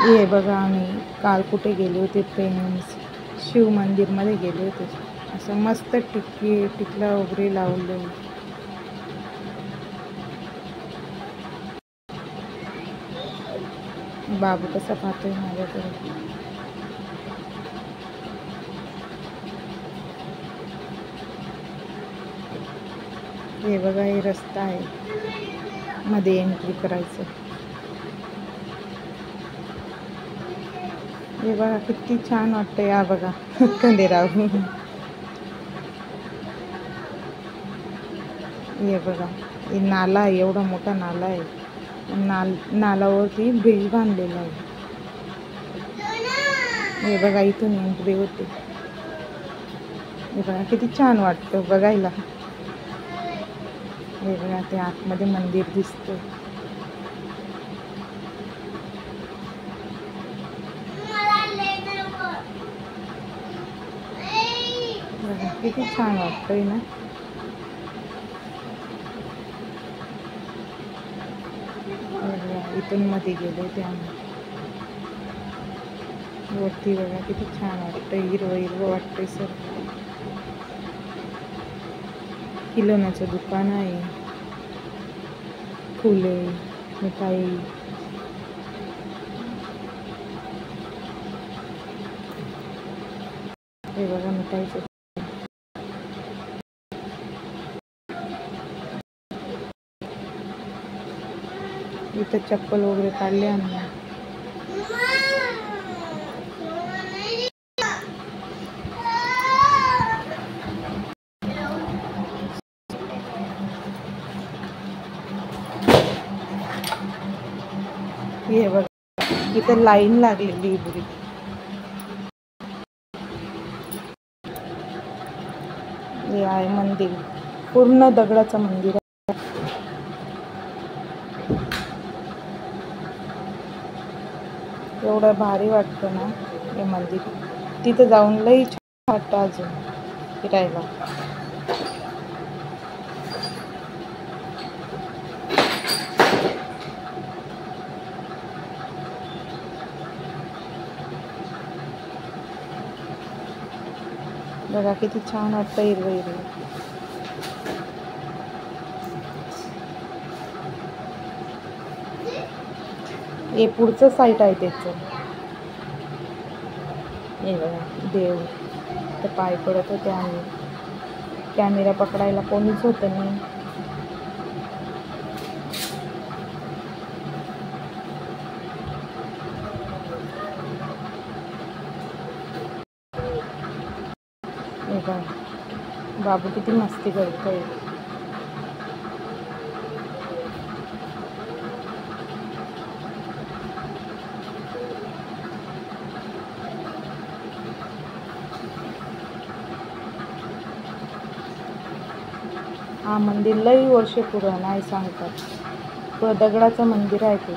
हे बघा, आम्ही काल कुठे गेले होते, फ्रेंड्स शिव मंदिरमध्ये गेले होते. असं मस्त टिकला वगैरे लावलं. बाबू कसा पाहतोय माझ्याकडे. हे बघा, हे रस्ता आहे मध्ये एंट्री करायचं. हे बघा किती छान वाटतं. या बघा खंडेराव. हे बघा, हे नाला आहे, एवढा मोठा नाला आहे. नालावरती ब्रिज बांधलेला आहे. हे बघा, इथून एंट्री होते. हे बघा किती छान वाटतं बघायला. हे बघा, ते आतमध्ये मंदिर दिसतं. बघा किती छान वाटतंय ना. इथून मध्ये गेलो ते आम्ही. वरती बघा किती छान वाटतं, हिरवं हिरवं वाटतंय सर. किलोण्याचं दुकान आहे, फुले, मिठाई. हे बघा मिठाईचं. इथं चप्पल वगैरे काढले आम्ही. हे बघा, इथं लाईन लागलेली पुरी. हे आहे मंदिर, पूर्ण दगडाचं मंदिर आहे. एवढं भारी वाटतं ना हे मंदिर. तिथं जाऊन लई छान वाटतं अजून फिरायला. बघा किती छान वाटतं हिरवं हिरवं. हे पुढचं साईट आहे त्याचं. हे बघा देव तर पाय पडत होते. आम्ही कॅमेरा पकडायला कोणीच होतं नाही. हे बघा बाबू किती मस्ती करतोय. हा मंदिर लई वर्ष पुराण आहे सांगतात. दगडाचं मंदिर आहे ते.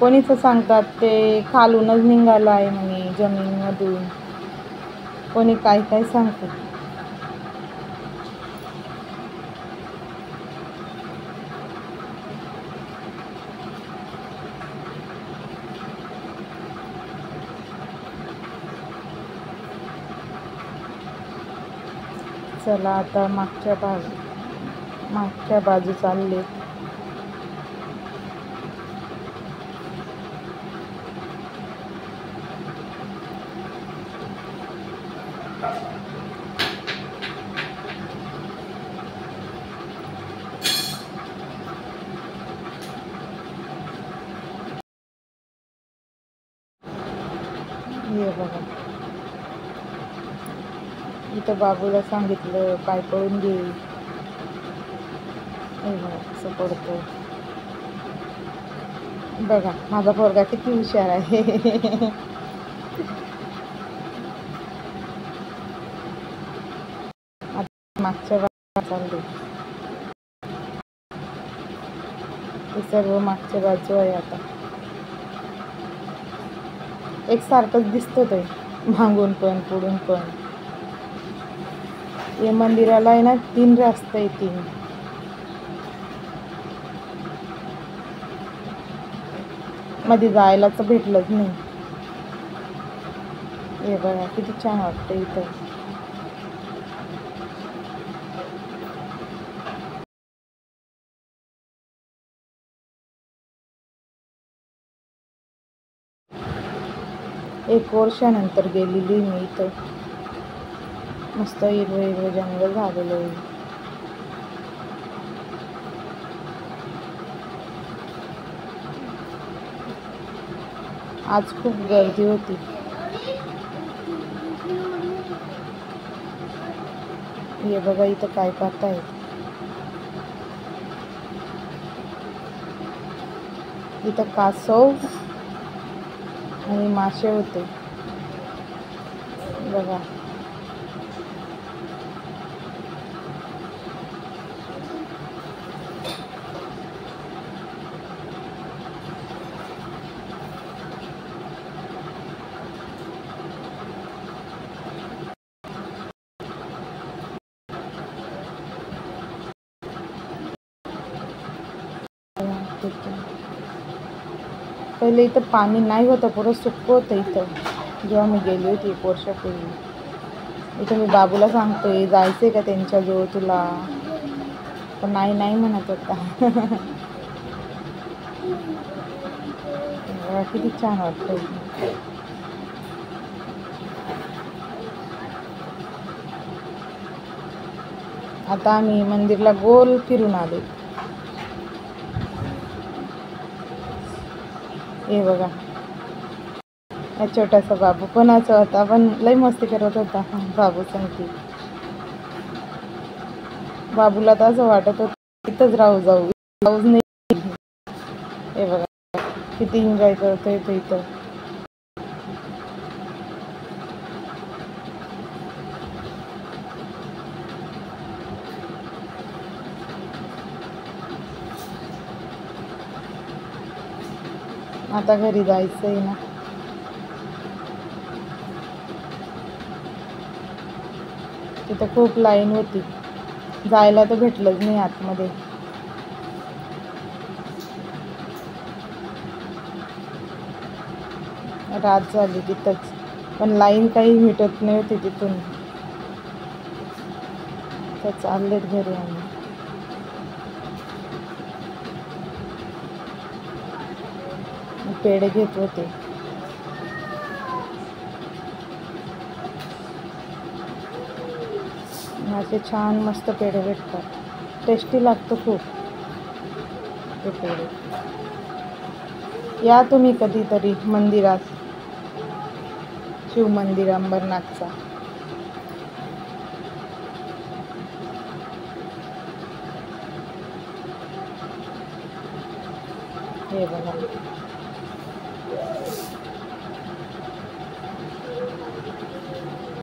कोणीच सांगतात ते खालूनच निघालं आहे म्हणे, जमिनीमधून. कोणी काय काय सांगतात. चला आता मागच्या बाजू चालले. हे बघा, इथं बाबूला सांगितलं पाय पडून घे. असं पडतं. बघा माझा पोरगा किती हुशार आहे. मागच्या बाजूला चालले. हे सर्व मागच्या बाजू आहे. आता एकसारखंच दिसतं ते, मागून पण पुढून पण. या मंदिराला आहे ना 3 रस्ते आहे, 3. मध्ये जायलाच भेटलंच नाही. हे बघा किती छान वाटतं इथं. एक वर्षानंतर गेलेली मी इथं. मस्त हिरवं हिरवं जंगल झालेलं आहे. आज खूप गर्दी होती. हे बघा इथं काय करताय. इथं कासव आणि मासे होते बघा. पहिले इथं पाणी नाही होतं, पुरं सुक्क होतं इथं जेव्हा मी गेली होती 1 वर्षापूर्वी. इथं मी बाबूला सांगतोय जायचंय का त्यांच्याजवळ तुला, पण नाही नाही म्हणत होता. किती छान वाटतं. आता आम्ही मंदिरला गोल फिरून आलो. हे बघा हा छोटासा बाबू कोणाचा होता, पण लय मस्ती करत होता बाबू संगती. बाबूला तर असं वाटत होतं इथंच जाऊच नाही. हे बघा किती एन्जॉय करतोय तो इथं. आता घरी जायचंय ना. तिथं खूप लाईन होती, जायला तर भेटलंच नाही आतमध्ये. रात झाली तिथंच, पण लाईन काही मिटत नाही होती तिथून. तर चाललेत घरी आम्ही. पेढे घेत होते. असे छान मस्त पेढे भेटतात, टेस्टी लागतं खूप ते पेढे. या तुम्ही कधीतरी मंदिरात, शिव मंदिर अंबरनाथचा. हे बघा